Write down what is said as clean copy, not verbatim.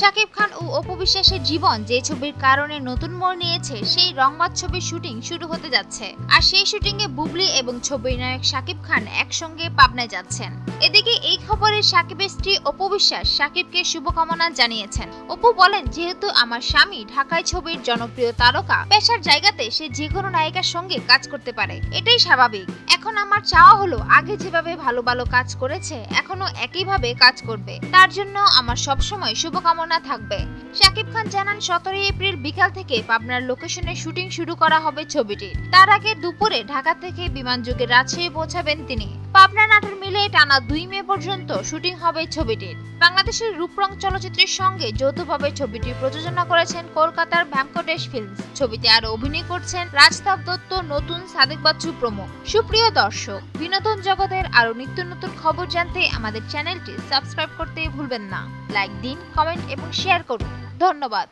শাকিব খান ও অপু বিশ্বাসের জীবন যে ছবির কারণে নতুন মোড় নিয়েছে সেই রংবাজ ছবির শুটিং শুরু হতে যাচ্ছে। আর সেই শুটিং এ বুবলি এবং ছবির নায়ক শাকিব খান একসঙ্গে পাবনায় যাচ্ছেন। এদিকে এই খবরে শাকিবের স্ত্রী অপু বিশ্বাস শাকিবকে শুভকামনা জানিয়েছেন। অপু বলেন, যেহেতু আমার স্বামী ঢাকায় ছবির জনপ্রিয় তারকা, পেশার জায়গাতে সে যে কোনো নায়িকার সঙ্গে কাজ করতে পারে, এটাই স্বাভাবিক। এখন আমার চাওয়া হলো আগে যেভাবে ভালো ভালো কাজ করেছে এখনো একইভাবে কাজ করবে, তার জন্য আমার সবসময় শুভকামনা থাকবে। শাকিব খান জানান 17 এপ্রিল বিকাল থেকে পাবনার লোকেশনে শুটিং শুরু করা হবে ছবিটির। তার আগে দুপুরে ঢাকা থেকে বিমানযোগে রাজশাহী পৌঁছাবেন তিনি। পাবনা নাটোর মিলে টানা 2 মে পর্যন্ত শুটিং হবে ছবিটির। বাংলাদেশের রূপরং চলচ্চিত্রের সঙ্গে যৌথভাবে ছবিটি প্রযোজনা করেছেন কলকাতার ভেঙ্কটেশ ফিল্মস। ছবিতে আরো অভিনয় করছেন রাজতাব দত্ত, নতুন, সাদেক বাচ্চু প্রমুখ। সুপ্রিয় দর্শক, বিনোদন জগতের আরো নিত্য নতুন খবর জানতে আমাদের চ্যানেলটি সাবস্ক্রাইব করতে ভুলবেন না। লাইক দিন, কমেন্ট এবং শেয়ার করুন। ধন্যবাদ।